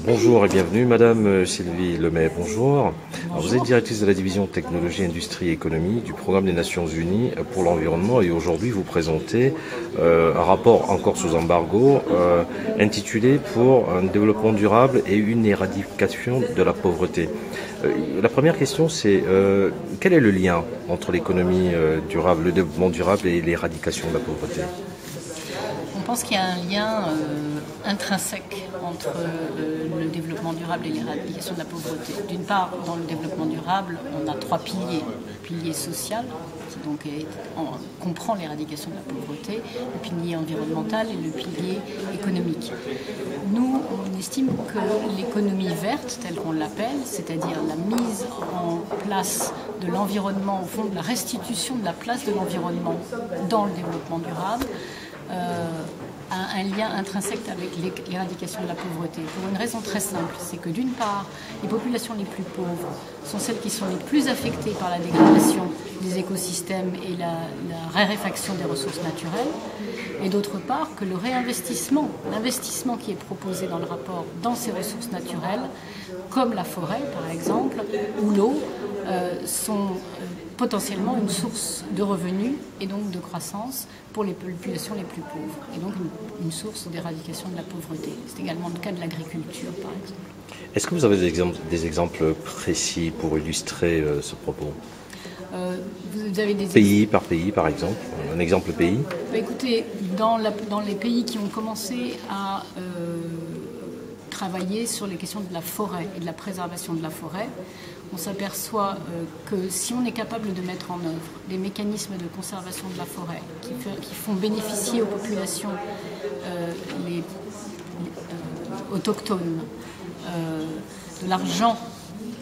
Bonjour et bienvenue, Madame Sylvie Lemay, bonjour. Alors, vous êtes Bonjour. directrice de la division Technologie, Industrie et Économie du Programme des Nations Unies pour l'environnement et aujourd'hui vous présentez un rapport encore sous embargo intitulé Pour un développement durable et une éradication de la pauvreté. La première question c'est quel est le lien entre l'économie durable, le développement durable et l'éradication de la pauvreté? On pense qu'il y a un lien intrinsèque entre le développement durable et l'éradication de la pauvreté. D'une part, dans le développement durable, on a trois piliers. Le pilier social, qui donc comprend l'éradication de la pauvreté, le pilier environnemental et le pilier économique. Nous, on estime que l'économie verte, telle qu'on l'appelle, c'est-à-dire la mise en place de l'environnement, au fond de la restitution de la place de l'environnement dans le développement durable, a un lien intrinsèque avec l'éradication de la pauvreté. Pour une raison très simple, c'est que d'une part, les populations les plus pauvres sont celles qui sont les plus affectées par la dégradation des écosystèmes et la raréfaction des ressources naturelles, et d'autre part que le réinvestissement, l'investissement qui est proposé dans le rapport dans ces ressources naturelles, comme la forêt par exemple, ou l'eau, sont potentiellement une source de revenus et donc de croissance pour les populations les plus pauvres, et donc une source d'éradication de la pauvreté. C'est également le cas de l'agriculture, par exemple. Est-ce que vous avez des exemples précis pour illustrer ce propos? Vous avez des Pays par pays, par exemple, un exemple pays? Écoutez, dans les pays qui ont commencé à travailler sur les questions de la forêt et de la préservation de la forêt, on s'aperçoit que si on est capable de mettre en œuvre des mécanismes de conservation de la forêt qui font bénéficier aux populations autochtones de l'argent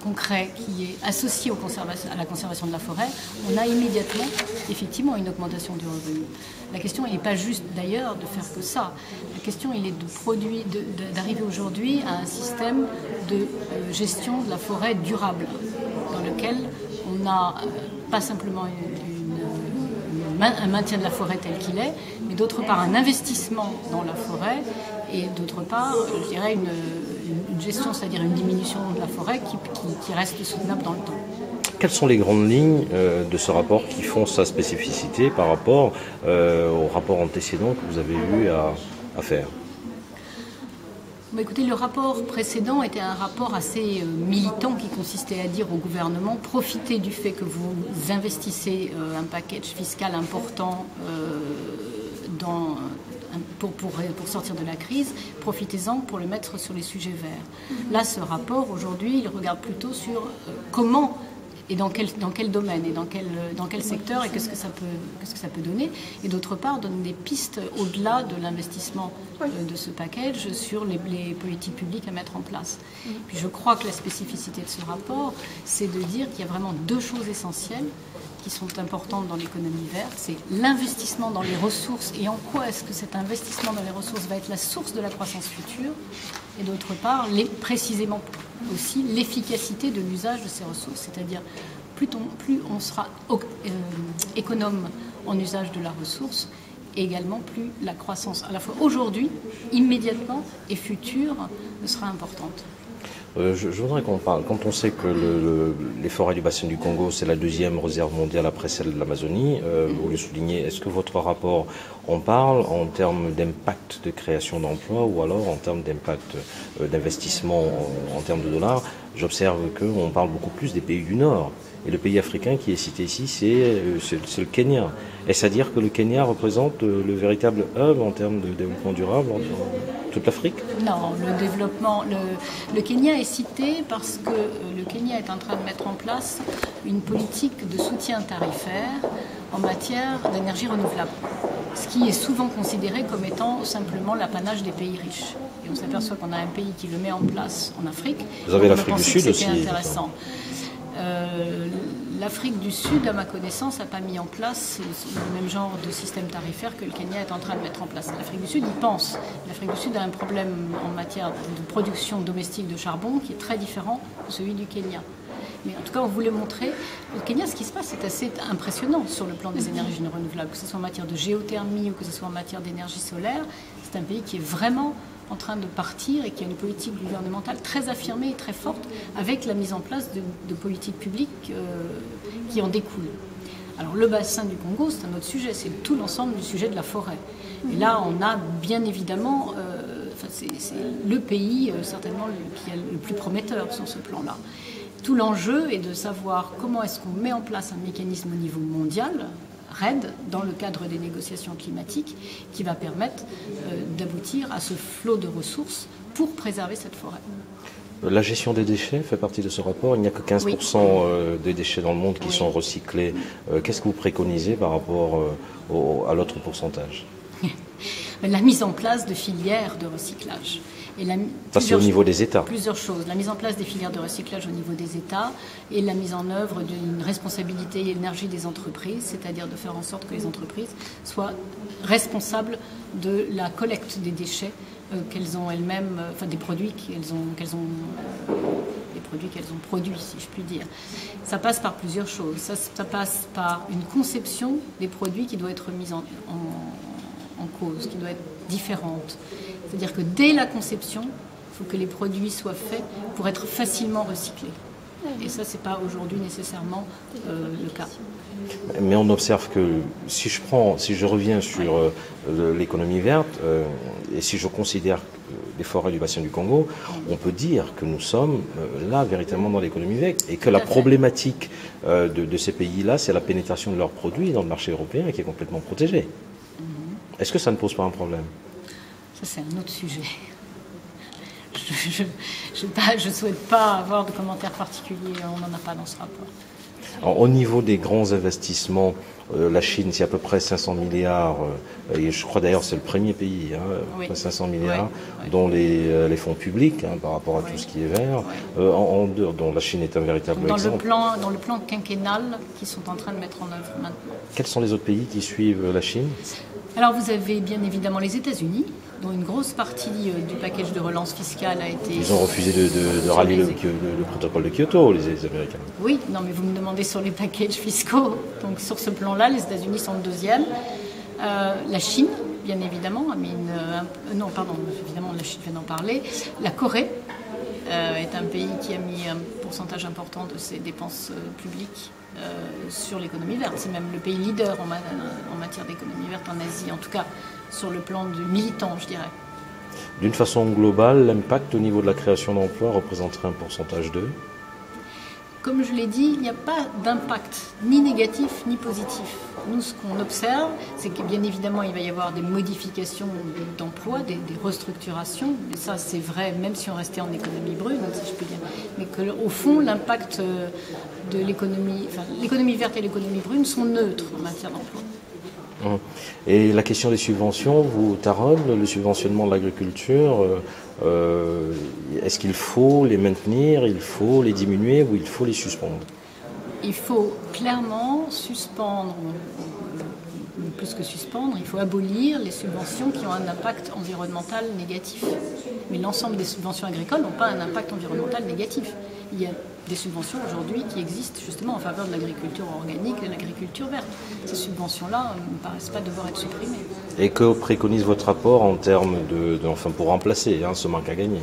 concret qui est associé à la conservation de la forêt, on a immédiatement effectivement une augmentation du revenu. La question n'est pas juste d'ailleurs de faire que ça. La question il est d'arriver aujourd'hui à un système de gestion de la forêt durable dans lequel on n'a pas simplement un maintien de la forêt tel qu'il est, mais d'autre part un investissement dans la forêt et d'autre part, je dirais, une gestion, c'est-à-dire une diminution de la forêt qui reste soutenable dans le temps. Quelles sont les grandes lignes de ce rapport qui font sa spécificité par rapport au rapport antécédent que vous avez eu à faire? Écoutez, le rapport précédent était un rapport assez militant qui consistait à dire au gouvernement profitez du fait que vous investissez un package fiscal important pour sortir de la crise, profitez-en pour le mettre sur les sujets verts. Là, ce rapport, aujourd'hui, il regarde plutôt sur comment et dans quel domaine et dans quel secteur et qu'est-ce que ça peut donner, et d'autre part donne des pistes au-delà de l'investissement de ce package sur les politiques publiques à mettre en place. Puis je crois que la spécificité de ce rapport, c'est de dire qu'il y a vraiment deux choses essentielles qui sont importantes dans l'économie verte, c'est l'investissement dans les ressources et en quoi est-ce que cet investissement dans les ressources va être la source de la croissance future, et d'autre part, précisément aussi l'efficacité de l'usage de ces ressources, c'est-à-dire plus on sera économe en usage de la ressource, et également plus la croissance, à la fois aujourd'hui, immédiatement et future, sera importante. Je voudrais qu'on parle, quand on sait que les forêts du bassin du Congo, c'est la deuxième réserve mondiale après celle de l'Amazonie, vous le soulignez, est-ce que votre rapport en parle en termes d'impact de création d'emplois ou alors en termes d'impact d'investissement en termes de dollars? J'observe qu'on parle beaucoup plus des pays du Nord. Et le pays africain qui est cité ici, c'est le Kenya. Est-ce à dire que le Kenya représente le véritable hub en termes de développement durable dans toute l'Afrique? Non, le Kenya est cité parce que le Kenya est en train de mettre en place une politique de soutien tarifaire en matière d'énergie renouvelable, ce qui est souvent considéré comme étant simplement l'apanage des pays riches. Et on s'aperçoit qu'on a un pays qui le met en place en Afrique. Vous avez l'Afrique du Sud aussi. C'était intéressant. L'Afrique du Sud, à ma connaissance, n'a pas mis en place le même genre de système tarifaire que le Kenya est en train de mettre en place. L'Afrique du Sud y pense. L'Afrique du Sud a un problème en matière de production domestique de charbon qui est très différent de celui du Kenya. Mais en tout cas, on voulait montrer, au Kenya, ce qui se passe est assez impressionnant sur le plan des énergies renouvelables, que ce soit en matière de géothermie ou que ce soit en matière d'énergie solaire. C'est un pays qui est vraiment en train de partir et qu'il y a une politique gouvernementale très affirmée et très forte avec la mise en place de politiques publiques qui en découlent. Alors le bassin du Congo, c'est un autre sujet, c'est tout l'ensemble du sujet de la forêt. Et là, on a bien évidemment, c'est le pays certainement qui est le plus prometteur sur ce plan-là. Tout l'enjeu est de savoir comment est-ce qu'on met en place un mécanisme au niveau mondial, RED, dans le cadre des négociations climatiques, qui va permettre d'aboutir à ce flot de ressources pour préserver cette forêt. La gestion des déchets fait partie de ce rapport. Il n'y a que 15% des déchets dans le monde qui sont recyclés. Qu'est-ce que vous préconisez par rapport à l'autre pourcentage? La mise en place de filières de recyclage. Ça, c'est au niveau des États. Plusieurs choses. La mise en place des filières de recyclage au niveau des États et la mise en œuvre d'une responsabilité et énergie des entreprises, c'est-à-dire de faire en sorte que les entreprises soient responsables de la collecte des déchets qu'elles ont elles-mêmes, enfin des produits qu'elles ont produits, si je puis dire. Ça passe par plusieurs choses. Ça passe par une conception des produits qui doit être mise en cause, qui doit être différente. C'est-à-dire que dès la conception, il faut que les produits soient faits pour être facilement recyclés. Et ça, ce n'est pas aujourd'hui nécessairement le cas. Mais on observe que si je reviens sur l'économie verte, et si je considère les forêts du bassin du Congo, on peut dire que nous sommes là véritablement dans l'économie verte et que la problématique de ces pays-là, c'est la pénétration de leurs produits dans le marché européen qui est complètement protégée. Est-ce que ça ne pose pas un problème? Ça, c'est un autre sujet. Je ne souhaite pas avoir de commentaires particuliers, on n'en a pas dans ce rapport. Alors, au niveau des grands investissements, la Chine, c'est à peu près 500 milliards, et je crois d'ailleurs c'est le premier pays, à peu près 500 milliards, dont les fonds publics, par rapport à tout ce qui est vert, dont la Chine est un véritable exemple. Dans le plan quinquennal qu'ils sont en train de mettre en œuvre maintenant. Quels sont les autres pays qui suivent la Chine? Alors vous avez bien évidemment les États-Unis, dont une grosse partie du package de relance fiscale a été... Ils ont refusé de rallier le protocole de Kyoto, les Américains. Oui, non mais vous me demandez sur les packages fiscaux. Donc sur ce plan-là, les États-Unis sont le deuxième. La Chine, bien évidemment, évidemment la Chine vient d'en parler. La Corée est un pays qui a mis un pourcentage important de ses dépenses publiques sur l'économie verte. C'est même le pays leader en matière d'économie verte en Asie, en tout cas sur le plan du militant, je dirais. D'une façon globale, l'impact au niveau de la création d'emplois représenterait un pourcentage de? Comme je l'ai dit, il n'y a pas d'impact ni négatif ni positif. Nous, ce qu'on observe, c'est que bien évidemment, il va y avoir des modifications d'emploi, des restructurations. Et ça, c'est vrai, même si on restait en économie brune, si je peux dire. Mais qu'au fond, l'impact de l'économie verte et l'économie brune sont neutres en matière d'emploi. Et la question des subventions vous taronne, le subventionnement de l'agriculture, est-ce qu'il faut les maintenir, il faut les diminuer ou il faut les suspendre? Il faut clairement suspendre, plus que suspendre, il faut abolir les subventions qui ont un impact environnemental négatif. Mais l'ensemble des subventions agricoles n'ont pas un impact environnemental négatif. Il y a des subventions aujourd'hui qui existent justement en faveur de l'agriculture organique et de l'agriculture verte. Ces subventions-là ne me paraissent pas devoir être supprimées. Et que préconise votre rapport en termes pour remplacer ce manque à gagner?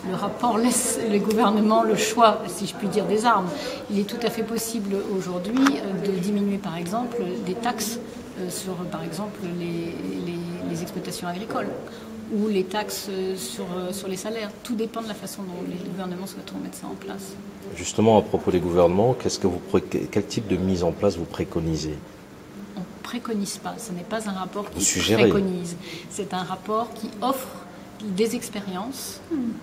Le rapport laisse le gouvernement le choix, si je puis dire, des armes. Il est tout à fait possible aujourd'hui de diminuer, par exemple, des taxes sur, par exemple, les exploitations agricoles ou les taxes sur les salaires. Tout dépend de la façon dont les gouvernements souhaiteront mettre ça en place. Justement, à propos des gouvernements, quel type de mise en place vous préconisez? On ne préconise pas. Ce n'est pas un rapport qui suggérez. Préconise. C'est un rapport qui offre des expériences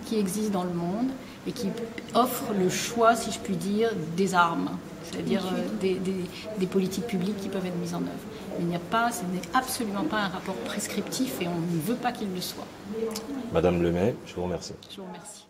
qui existent dans le monde et qui offrent le choix, si je puis dire, des armes, c'est-à-dire des politiques publiques qui peuvent être mises en œuvre. Ce n'est absolument pas un rapport prescriptif et on ne veut pas qu'il le soit. Madame Lemay, je vous remercie. Je vous remercie.